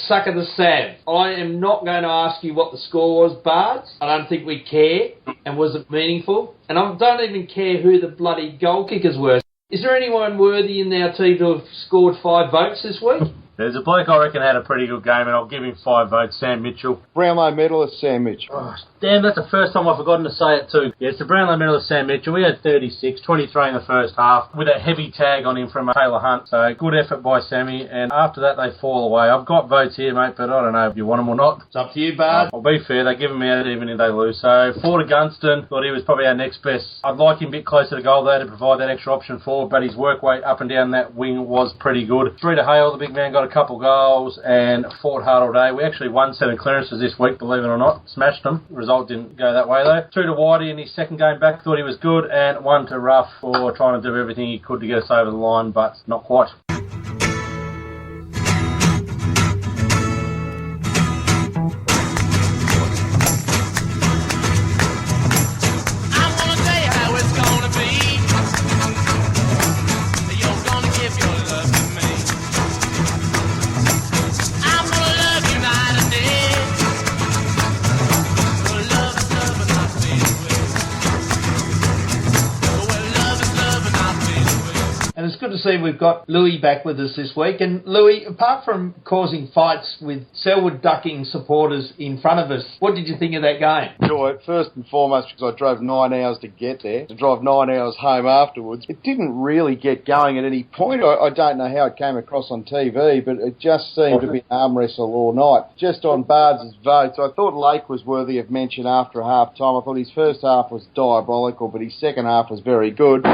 sucker the sav. I am not going to ask you what the score was, Bards. I don't think we care. And was it meaningful? And I don't even care who the bloody goal kickers were. Is there anyone worthy in our team to have scored 5 votes this week? There's a bloke I reckon had a pretty good game, and I'll give him 5 votes, Sam Mitchell. Brownlow medalist Sam Mitchell. Oh, damn, that's the first time I've forgotten to say it too. Yeah, it's the Brownlow medalist Sam Mitchell. We had 36, 23 in the first half, with a heavy tag on him from Taylor Hunt. So good effort by Sammy, and after that they fall away. I've got votes here, mate, but I don't know if you want them or not. It's up to you, Bard. I'll be fair, they give him out even if they lose. So 4 to Gunston, thought he was probably our next best. I'd like him a bit closer to goal though to provide that extra option forward, but his work rate up and down that wing was pretty good. 3 to Hale, the big man, got a couple goals, and fought hard all day. We actually won 7 clearances this week, believe it or not. Smashed them. Result didn't go that way though. 2 to Whitey in his second game back, thought he was good, and 1 to Ruff for trying to do everything he could to get us over the line, but not quite. Good to see we've got Louis back with us this week. And Louis, apart from causing fights with Selwood ducking supporters in front of us, what did you think of that game? Enjoy it, first and foremost, because I drove 9 hours to get there, to drive 9 hours home afterwards. It didn't really get going at any point. I don't know how it came across on TV, but it just seemed to be an arm wrestle all night. Just on Bards' votes, I thought Lake was worthy of mention after half-time. I thought his first half was diabolical, but his second half was very good.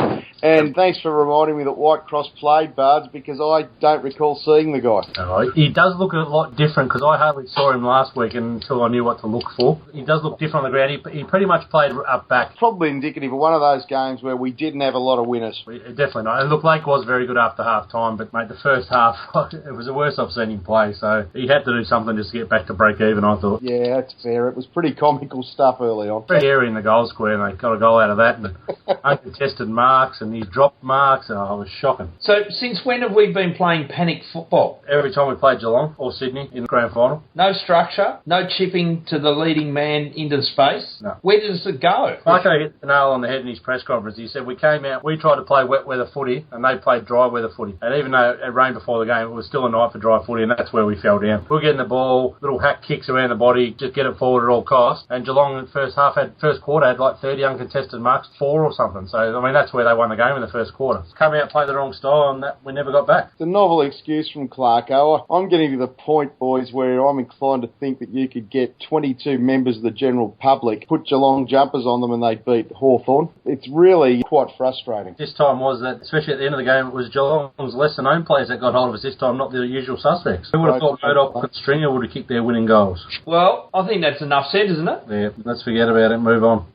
And thanks for reminding me that Whitecross played, Bards, because I don't recall seeing the guy. Oh, he does look a lot different, because I hardly saw him last week until I knew what to look for. He does look different on the ground. He pretty much played up back. Probably indicative of one of those games where we didn't have a lot of winners. Definitely not. And look, Lake was very good after half-time, but, mate, the first half, it was the worst I've seen him play, so he had to do something just to get back to break even, I thought. Yeah, that's fair. It was pretty comical stuff early on. Very airy in the goal square, and they got a goal out of that, and uncontested marks, and he dropped marks, and it was shocking. So, since when have we been playing panic football? Every time we played Geelong or Sydney in the grand final. No structure, no chipping to the leading man into space. No. Where does it go? Marco hit the nail on the head in his press conference. He said, we came out, we tried to play wet weather footy, and they played dry weather footy. And even though it rained before the game, it was still a night for dry footy, and that's where we fell down. We were getting the ball, little hack kicks around the body, just get it forward at all costs. And Geelong in the first quarter had like 30 uncontested marks, 4 or something. So, I mean, that's where they won the game in the first quarter. Come out, play the wrong style, and we never got back. It's a novel excuse from Clarko. I'm getting to the point, boys, where I'm inclined to think that you could get 22 members of the general public, put Geelong jumpers on them, and they beat Hawthorn. It's really quite frustrating. This time was that, especially at the end of the game, it was Geelong's lesser-known players that got hold of us this time, not the usual suspects. Who would have thought Murdoch and Stringer would have kicked their winning goals? Well, I think that's enough said, isn't it? Yeah, let's forget about it and move on.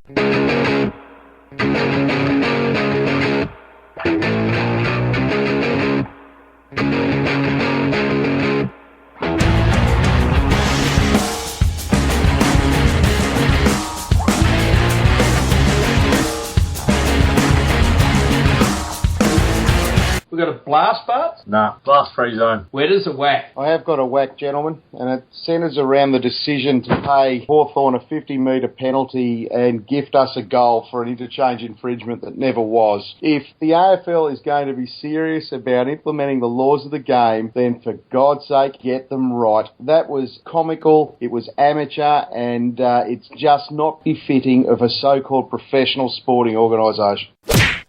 Got a blast bar? Nah, blast-free zone. Where does it whack? I have got a whack, gentlemen, and it centres around the decision to pay Hawthorn a 50-metre penalty and gift us a goal for an interchange infringement that never was. If the AFL is going to be serious about implementing the laws of the game, then for God's sake, get them right. That was comical, it was amateur, and it's just not befitting of a so-called professional sporting organisation.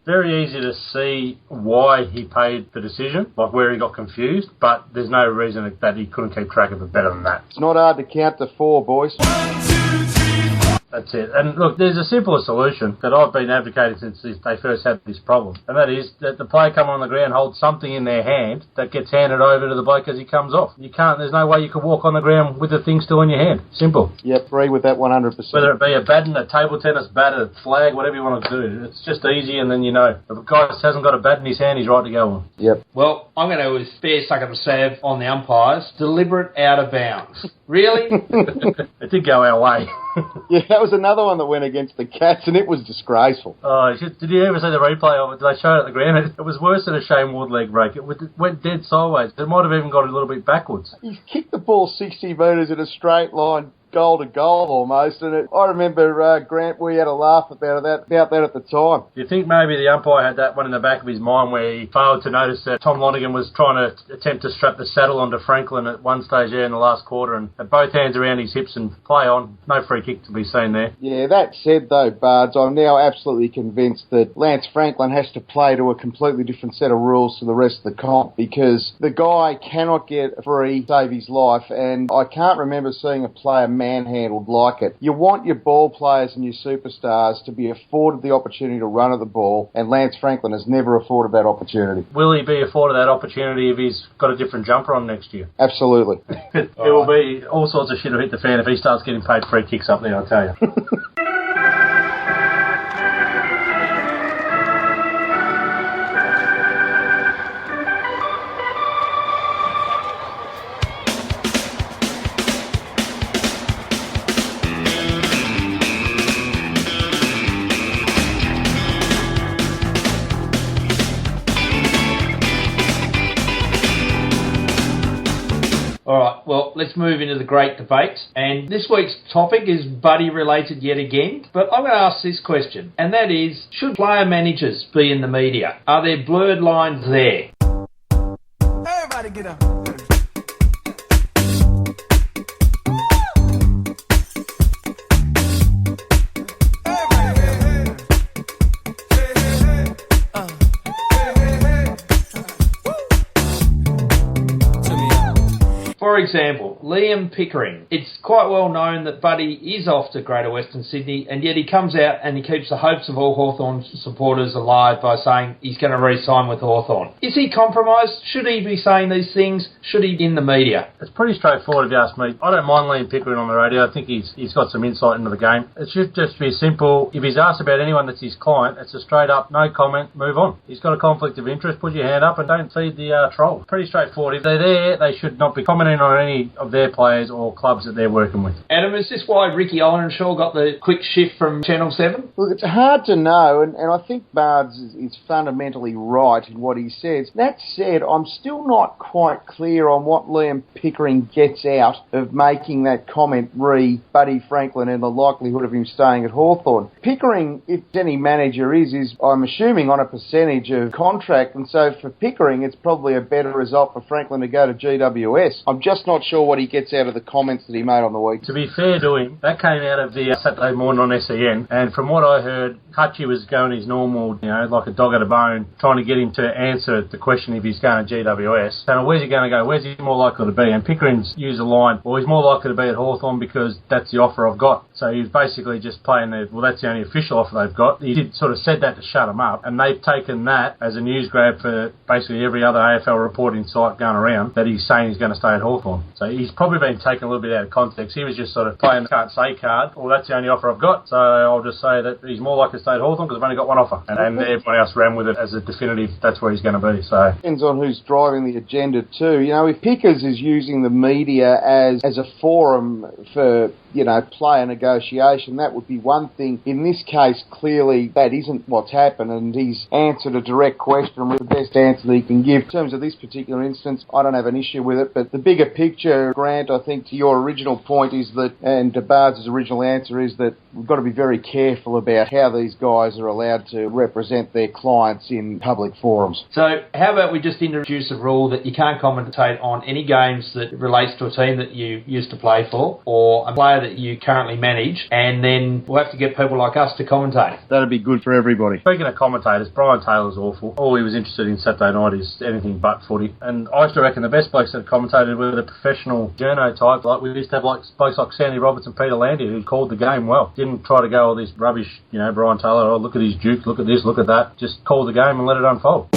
Very easy to see why he paid the decision, like where he got confused, but there's no reason that he couldn't keep track of it better than that. It's not hard to count to 4, boys. 1, 2, 3, 4. That's it. And look, there's a simpler solution that I've been advocating since they first had this problem, and that is that the player come on the ground, holds something in their hand that gets handed over to the bloke as he comes off. There's no way you can walk on the ground with the thing still in your hand. Simple. Yep, agree with that 100%. Whether it be a baton, a table tennis bat, a flag, whatever you want to do, it's just easy, and then you know. If a guy hasn't got a bat in his hand, he's right to go on. Yep. Well, I'm going to spare suck up a sav on the umpires. Deliberate out of bounds. Really? It did go our way. Yeah, that was another one that went against the Cats, and it was disgraceful. Oh, did you ever see the replay of it? Did they show it at the ground? It was worse than a Shane Ward leg break. It went dead sideways. It might have even got a little bit backwards. He's kicked the ball 60 metres in a straight line, goal to goal almost, and I remember, Grant, we had a laugh about that at the time. Do you think maybe the umpire had that one in the back of his mind where he failed to notice that Tom Lonergan was trying to attempt to strap the saddle onto Franklin at one stage there in the last quarter and had both hands around his hips and play on? No free kick to be seen there. Yeah, that said though, Bards, I'm now absolutely convinced that Lance Franklin has to play to a completely different set of rules to the rest of the comp, because the guy cannot get free, save his life, and I can't remember seeing a player manhandled like it. You want your ball players and your superstars to be afforded the opportunity to run at the ball, and Lance Franklin has never afforded that opportunity. Will he be afforded that opportunity if he's got a different jumper on next year? Absolutely. It will be all sorts of shit to hit the fan if he starts getting paid free kicks up there, I'll tell you. Alright, well, let's move into the great debate. And this week's topic is buddy related yet again. But I'm going to ask this question, and that is, should player managers be in the media? Are there blurred lines there? Everybody get up. For example, Liam Pickering. It's quite well known that Buddy is off to Greater Western Sydney, and yet he comes out and he keeps the hopes of all Hawthorn supporters alive by saying he's going to re-sign with Hawthorn. Is he compromised? Should he be saying these things? Should he be in the media? It's pretty straightforward if you ask me. I don't mind Liam Pickering on the radio. I think he's got some insight into the game. It should just be simple. If he's asked about anyone that's his client, it's a straight up, no comment, move on. He's got a conflict of interest, put your hand up and don't feed the troll. Pretty straightforward. If they're there, they should not be commenting on any of their players or clubs that they're working with. Adam, is this why Ricky Ironshaw got the quick shift from Channel 7? Look, it's hard to know, and I think Bards is fundamentally right in what he says. That said, I'm still not quite clear on what Liam Pickering gets out of making that comment re Buddy Franklin and the likelihood of him staying at Hawthorn. Pickering, if any manager is I'm assuming on a percentage of contract, and so for Pickering it's probably a better result for Franklin to go to GWS. I'm just not sure what he gets out of the comments that he made on the week. To be fair to him, that came out of the Saturday morning on SEN, and from what I heard, Hutchie was going his normal, like a dog at a bone, trying to get him to answer the question if he's going to GWS. So where's he going to go? Where's he more likely to be? And Pickering's used a line, well, he's more likely to be at Hawthorn because that's the offer I've got. So he's basically just playing that's the only official offer they've got. He did sort of said that to shut him up, and they've taken that as a news grab for basically every other AFL reporting site going around that he's saying he's going to stay at Hawthorn. So he's probably been taken a little bit out of context. He was just sort of playing the can't say card. Well, that's the only offer I've got. So I'll just say that he's more likely to stay at Hawthorn because I've only got one offer. And everyone else ran with it as a definitive, that's where he's going to be. So depends on who's driving the agenda too. If Pickers is using the media as a forum for, player negotiation, that would be one thing. In this case, clearly that isn't what's happened, and he's answered a direct question with the best answer that he can give. In terms of this particular instance, I don't have an issue with it, but the bigger picture, Grant, I think to your original point is that, and to Bards' original answer is that we've got to be very careful about how these guys are allowed to represent their clients in public forums. So how about we just introduce a rule that you can't commentate on any games that relates to a team that you used to play for or a player that you currently manage, and then we'll have to get people like us to commentate. That'd be good for everybody. Speaking of commentators, Brian Taylor's awful. All he was interested in Saturday night is anything but footy. And I used to reckon the best blokes that commentated were the professional journo type. Like we used to have blokes like Sandy Roberts and Peter Landy who called the game well. Didn't try to go all this rubbish, Brian Taylor, look at his juke, look at this, look at that. Just call the game and let it unfold.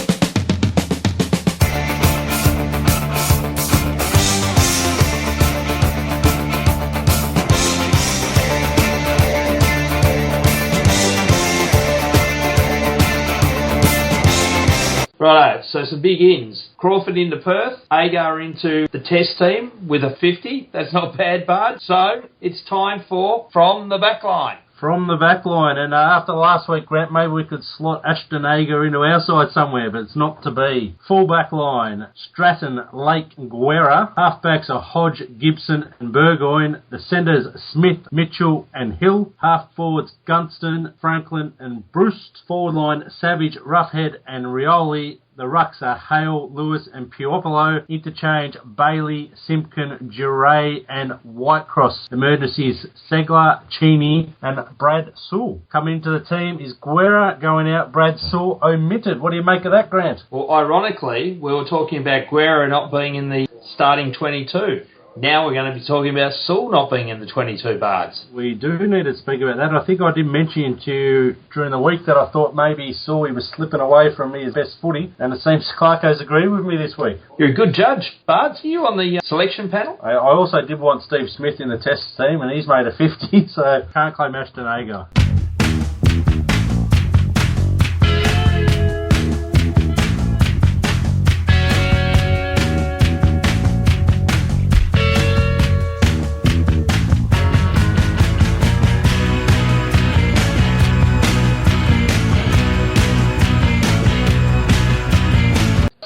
Right, so some big ins. Crawford into Perth, Agar into the Test team with a 50. That's not bad, Bard. So it's time for From the Backline. From the back line, and after last week, Grant, maybe we could slot Ashton Agar into our side somewhere, but it's not to be. Full back line, Stratton, Lake, Guerra. Halfbacks are Hodge, Gibson and Burgoyne. The centres, Smith, Mitchell and Hill. Half forwards, Gunston, Franklin and Bruce. Forward line, Savage, Roughhead and Rioli. The rucks are Hale, Lewis and Puopolo. Interchange, Bailey, Simpkin, Duray and Whitecross. Emergencies, Segler, Cheney and Brad Sewell. Coming into the team is Guerra, going out, Brad Sewell omitted. What do you make of that, Grant? Well, ironically, we were talking about Guerra not being in the starting 22. Now we're going to be talking about Sewell not being in the 22, Bards. We do need to speak about that. I think I did mention to you during the week that I thought maybe Sewell was slipping away from his best footy, and it seems Clarko's agreed with me this week. You're a good judge, Bards. Are you on the selection panel? I also did want Steve Smith in the Test team, and he's made a 50, so can't claim Ashton Agar.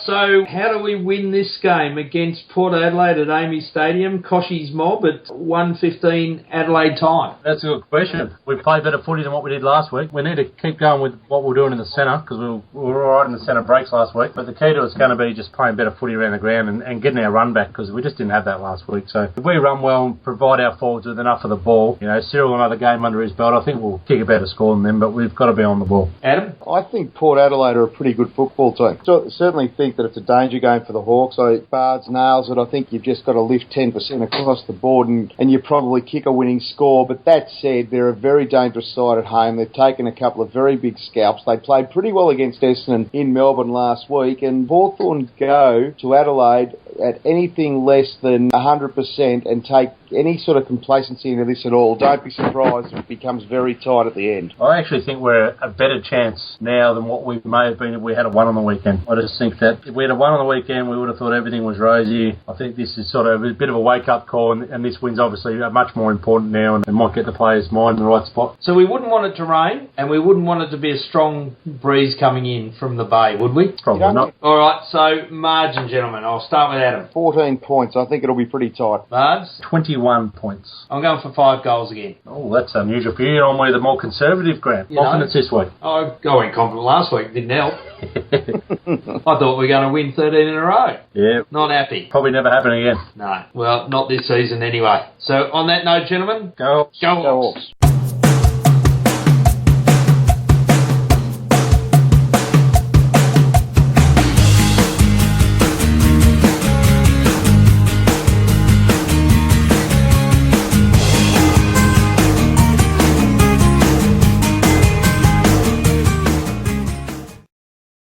So how do we win this game against Port Adelaide at Amy Stadium, Koshy's mob at 1:15 Adelaide time? That's a good question. We played better footy than what we did last week. We need to keep going with what we're doing in the centre, because we were all right in the centre breaks last week. But the key to it's going to be just playing better footy around the ground and getting our run back, because we just didn't have that last week. So if we run well and provide our forwards with enough of the ball, Cyril another game under his belt, I think we'll kick a better score than them, but we've got to be on the ball. Adam? I think Port Adelaide are a pretty good football team. So certainly think that it's a danger game for the Hawks. So Bards nails it. I think you've just got to lift 10% across the board and you probably kick a winning score. But that said, they're a very dangerous side at home. They've taken a couple of very big scalps. They played pretty well against Essendon in Melbourne last week, and Hawthorn go to Adelaide at anything less than 100% and take any sort of complacency into this at all. Don't be surprised if it becomes very tight at the end. I actually think we're a better chance now than what we may have been if we had a one on the weekend. I just think that if we had a one on the weekend, we would have thought everything was rosy. I think this is sort of a bit of a wake-up call, and this win's obviously much more important now and might get the players' mind in the right spot. So we wouldn't want it to rain, and we wouldn't want it to be a strong breeze coming in from the bay, would we? Probably not. All right, so margin, gentlemen. I'll start with Adam. 14 points. I think it'll be pretty tight. Bards? 21 points. I'm going for 5 goals again. Oh, that's unusual for you. You're normally the more conservative, Grant. Confidence this week. I went confident last week. Didn't help. I thought we were going to win 13 in a row. Yeah. Not happy. Probably never happen again. No. Well, not this season anyway. So on that note, gentlemen, Go. Go Hawks.